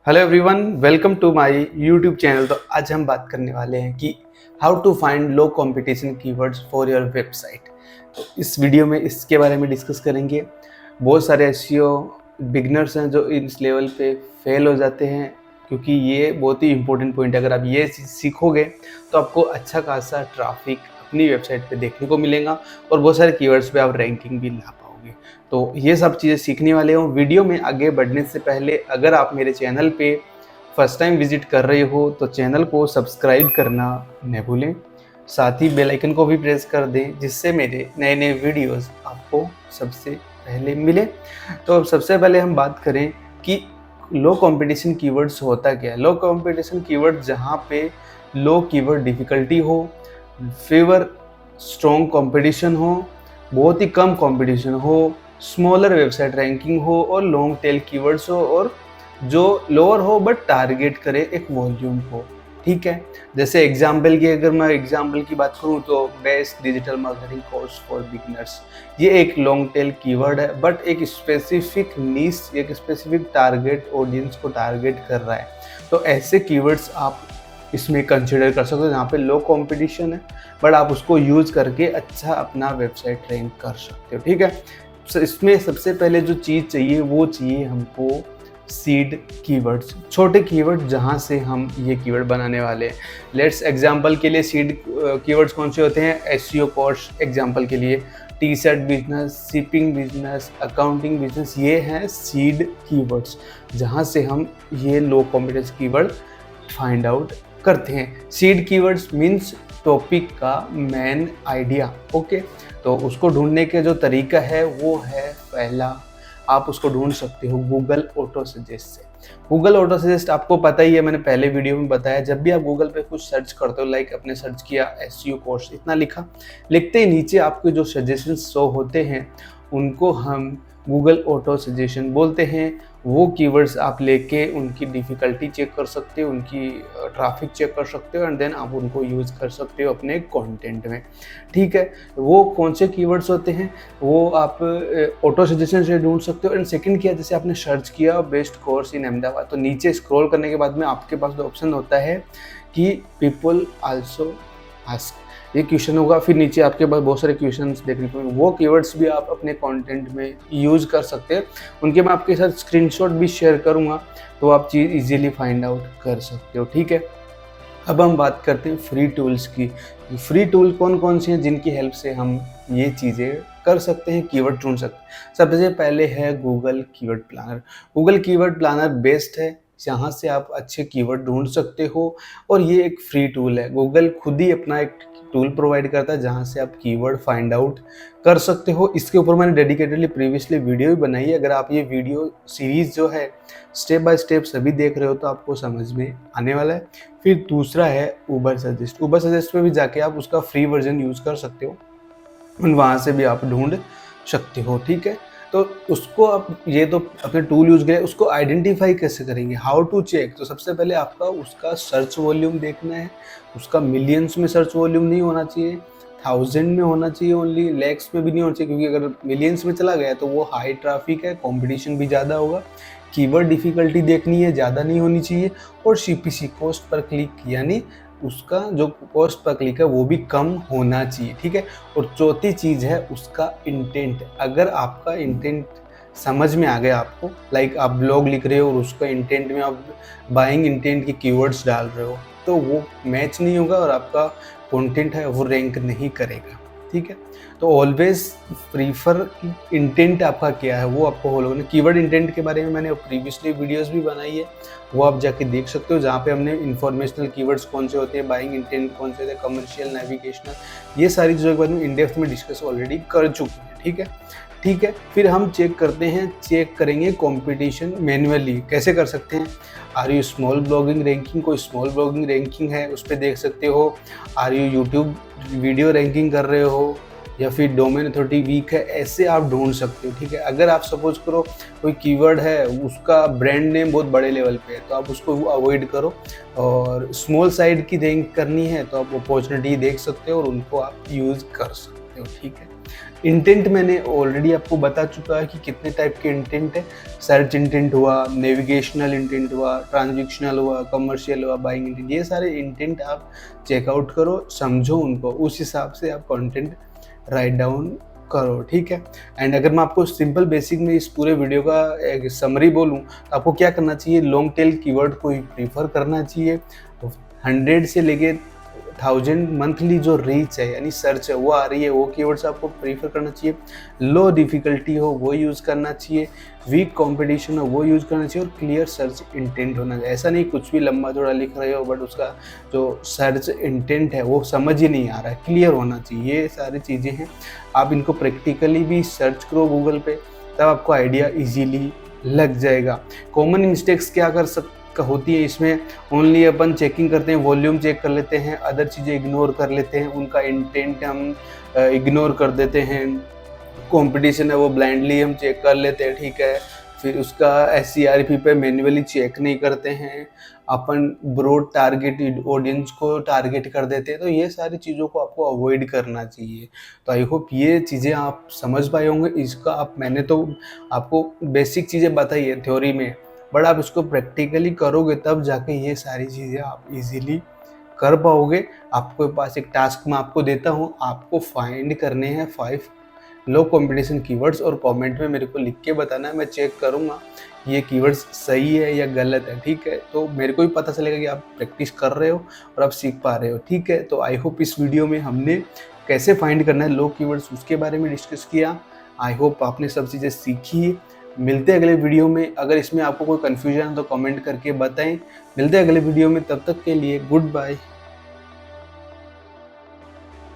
Hello everyone, welcome to my YouTube channel. तो आज हम बात करने वाले हैं कि how to find low competition keywords for your website. तो इस वीडियो में इसके बारे में डिस्कस करेंगे। बहुत सारे एसईओ बिगनर्स हैं जो इस लेवल पे फेल हो जाते हैं, क्योंकि ये बहुत ही इंपॉर्टेंट पॉइंट है। अगर आप ये सीखोगे तो आपको अच्छा खासा ट्रैफिक अपनी वेबसाइट पे देखने को मिलेगा और बहुत सारे कीवर्ड्स पे आप रैंकिंग भी ला पाओगे। तो ये सब चीज़ें सीखने वाले हो। वीडियो में आगे बढ़ने से पहले अगर आप मेरे चैनल पे फर्स्ट टाइम विजिट कर रहे हो तो चैनल को सब्सक्राइब करना न भूलें, साथ ही बेल आइकन को भी प्रेस कर दें, जिससे मेरे नए नए वीडियोस आपको सबसे पहले मिले। तो अब सबसे पहले हम बात करें कि लो कंपटीशन कीवर्ड्स होता क्या है। लो कंपटीशन कीवर्ड जहाँ पे लो कीवर्ड डिफ़िकल्टी हो, फेवर स्ट्रॉन्ग कंपटीशन हो, बहुत ही कम कंपटीशन हो, स्मॉलर वेबसाइट रैंकिंग हो और लॉन्ग टेल कीवर्ड्स हो और जो लोअर हो बट टारगेट करे एक वॉल्यूम हो। ठीक है, जैसे एग्जाम्पल की अगर मैं एग्जाम्पल की बात करूँ तो best digital marketing course for beginners, ये एक लॉन्ग टेल कीवर्ड है बट एक स्पेसिफिक नीश, एक स्पेसिफिक टारगेट ऑडियंस को टारगेट कर रहा है। तो ऐसे कीवर्ड्स आप इसमें कंसिडर कर सकते हो जहाँ पे लो कंपटीशन है बट आप उसको यूज़ करके अच्छा अपना वेबसाइट रैंक कर सकते हो। ठीक है, तो इसमें सबसे पहले जो चीज़ चाहिए वो चाहिए हमको सीड कीवर्ड्स, छोटे कीवर्ड जहाँ से हम ये कीवर्ड बनाने वाले हैं। लेट्स एग्जांपल के लिए सीड कीवर्ड्स कौन से होते हैं। एसईओ कोर्स एग्जांपल के लिए, T shirt business, shipping business, accounting business, ये हैं सीड कीवर्ड्स जहाँ से हम ये लो कॉम्पिटेंस कीवर्ड फाइंड आउट करते हैं। सीड कीवर्ड्स मीन्स टॉपिक का मेन आइडिया। ओके, तो उसको ढूंढने के जो तरीका है वो है, पहला आप उसको ढूंढ सकते हो गूगल ऑटो सजेस्ट से। गूगल ऑटो सजेस्ट आपको पता ही है, मैंने पहले वीडियो में बताया। जब भी आप गूगल पे कुछ सर्च करते हो, लाइक आपने सर्च किया एसईओ कोर्स, इतना लिखा, लिखते ही नीचे आपके जो सजेशंस शो होते हैं उनको हम गूगल ऑटो सजेशन बोलते हैं। वो कीवर्ड्स आप लेके उनकी डिफ़िकल्टी चेक कर सकते हो, उनकी ट्रैफिक चेक कर सकते हो एंड देन आप उनको यूज़ कर सकते हो अपने कंटेंट में। ठीक है, वो कौन से कीवर्ड्स होते हैं वो आप ऑटो सजेशन से ढूंढ सकते हो। एंड सेकंड किया, जैसे आपने सर्च किया बेस्ट कोर्स इन अहमदाबाद, तो नीचे स्क्रॉल करने के बाद में आपके पास जो ऑप्शन होता है कि पीपल आल्सो आस्क, ये क्वेश्चन होगा। फिर नीचे आपके पास बहुत सारे क्वेश्चंस देखने को मिलेंगे, वो कीवर्ड्स भी आप अपने कंटेंट में यूज़ कर सकते हैं। उनके मैं आपके साथ स्क्रीनशॉट भी शेयर करूंगा, तो आप चीज़ इजीली फाइंड आउट कर सकते हो। ठीक है, अब हम बात करते हैं फ्री टूल्स की। फ्री टूल कौन कौन से हैं जिनकी हेल्प से हम ये चीज़ें कर सकते हैं, कीवर्ड ढूंढ सकते हैं। सबसे पहले है Google keyword planner. Google keyword planner best है, जहाँ से आप अच्छे कीवर्ड ढूंढ सकते हो और ये एक फ्री टूल है। गूगल खुद ही अपना एक टूल प्रोवाइड करता है जहाँ से आप कीवर्ड फाइंड आउट कर सकते हो। इसके ऊपर मैंने डेडिकेटेडली प्रीवियसली वीडियो भी बनाई है। अगर आप ये वीडियो सीरीज़ जो है स्टेप बाय स्टेप सभी देख रहे हो तो आपको समझ में आने वाला है। फिर दूसरा है उबर सजेस्ट। उबर सजेस्ट में भी जाके आप उसका फ्री वर्जन यूज़ कर सकते हो, वहाँ से भी आप ढूंढ सकते हो। ठीक है, तो उसको आप, ये तो अपने टूल यूज़ करें, उसको आइडेंटिफाई कैसे करेंगे, हाउ टू चेक। तो सबसे पहले आपका उसका सर्च वॉल्यूम देखना है। उसका मिलियंस में सर्च वॉल्यूम नहीं होना चाहिए, 1000 में होना चाहिए ओनली, लैक्स में भी नहीं होना चाहिए, क्योंकि अगर मिलियंस में चला गया तो वो हाई ट्रैफिक है, कंपटीशन भी ज़्यादा होगा। कीवर्ड डिफ़िकल्टी देखनी है, ज़्यादा नहीं होनी चाहिए। और सीपीसी, कॉस्ट पर क्लिक, यानी उसका जो कॉस्ट पर क्लिक है वो भी कम होना चाहिए। ठीक है, और चौथी चीज़ है उसका इंटेंट। अगर आपका इंटेंट समझ में आ गया आपको, लाइक आप ब्लॉग लिख रहे हो और उसका इंटेंट में आप बाइंग इंटेंट के कीवर्ड्स डाल रहे हो, तो वो मैच नहीं होगा और आपका कंटेंट है वो रैंक नहीं करेगा। ठीक है, तो ऑलवेज प्रीफर इंटेंट आपका क्या है वो आपको फॉलो करना। कीवर्ड इंटेंट के बारे में मैंने प्रीवियसली वीडियोस भी बनाई है, वो आप जाके देख सकते हो, जहाँ पे हमने इन्फॉर्मेशनल कीवर्ड्स कौन से होते हैं, बाइंग इंटेंट कौन से होते हैं, कमर्शियल, नेविगेशनल, ये सारी चीज़ों के बारे में इन डेप्थ में डिस्कस ऑलरेडी कर चुके हैं। ठीक है, फिर हम चेक करते हैं, चेक करेंगे कंपटीशन मैन्युअली। कैसे कर सकते हैं, are you small blogging ranking, कोई स्मॉल ब्लॉगिंग रैंकिंग है उस पर देख सकते हो। Are you YouTube video ranking कर रहे हो, या फिर डोमेन अथॉरिटी वीक है, ऐसे आप ढूंढ सकते हो। ठीक है, अगर आप सपोज करो कोई कीवर्ड है उसका ब्रांड नेम बहुत बड़े लेवल पे है तो आप उसको अवॉइड करो, और स्मॉल साइड की रैंक करनी है तो आप अपॉर्चुनिटी देख सकते हो और उनको आप यूज़ कर सकते हो। ठीक है, इंटेंट मैंने ऑलरेडी आपको बता चुका है कि कितने टाइप के इंटेंट है। सर्च इंटेंट हुआ, नेविगेशनल इंटेंट हुआ, ट्रांजैक्शनल हुआ, कमर्शियल हुआ, बाइंग इंटेंट, ये सारे इंटेंट आप चेकआउट करो, समझो उनको, उस हिसाब से आप कंटेंट राइट डाउन करो, ठीक है। एंड अगर मैं आपको सिंपल बेसिक में इस पूरे वीडियो का एक समरी बोलूँ तो आपको क्या करना चाहिए, लॉन्ग टेल कीवर्ड को ही प्रीफर करना चाहिए। 100 से लेके 1000 मंथली जो रीच है यानी सर्च है वो आ रही है, वो कीवर्ड्स आपको प्रीफर करना चाहिए। लो डिफ़िकल्टी हो वो यूज़ करना चाहिए, वीक कंपटीशन हो वो यूज़ करना चाहिए, और क्लियर सर्च इंटेंट होना चाहिए। ऐसा नहीं कुछ भी लंबा थोड़ा लिख रहे हो बट उसका जो सर्च इंटेंट है वो समझ ही नहीं आ रहा है, क्लियर होना चाहिए। ये सारी चीज़ें हैं, आप इनको प्रैक्टिकली भी सर्च करो गूगल पे, तब आपको आइडिया ईजीली लग जाएगा। कॉमन मिस्टेक्स क्या होती है इसमें, ओनली अपन चेकिंग करते हैं, वॉल्यूम चेक कर लेते हैं, अदर चीज़ें इग्नोर कर लेते हैं, उनका इंटेंट हम इग्नोर कर देते हैं। कंपटीशन है वो ब्लाइंडली हम चेक कर लेते हैं, ठीक है। फिर उसका SCRP पे मैन्युअली चेक नहीं करते हैं, अपन ब्रॉड टारगेटेड ऑडियंस को टारगेट कर देते हैं। तो ये सारी चीज़ों को आपको अवॉइड करना चाहिए। तो आई होप ये चीज़ें आप समझ पाए होंगे। इसका मैंने तो आपको बेसिक चीज़ें बताई है थ्योरी में, बट आप इसको प्रैक्टिकली करोगे तब जाके ये सारी चीज़ें आप इजीली कर पाओगे। आपके पास एक टास्क मैं आपको देता हूँ, आपको फाइंड करने हैं 5 लो कंपटीशन कीवर्ड्स और कमेंट में मेरे को लिख के बताना है। मैं चेक करूँगा ये कीवर्ड्स सही है या गलत है, ठीक है। तो मेरे को भी पता चलेगा कि आप प्रैक्टिस कर रहे हो और आप सीख पा रहे हो, ठीक है। तो आई होप इस वीडियो में हमने कैसे फाइंड करना है लो कीवर्ड्स उसके बारे में डिस्कस किया। आई होप आपने सब चीज़ें सीखी। मिलते हैं अगले वीडियो में। अगर इसमें आपको कोई कन्फ्यूजन है तो कमेंट करके बताएं। मिलते हैं अगले वीडियो में, तब तक के लिए गुड बाय।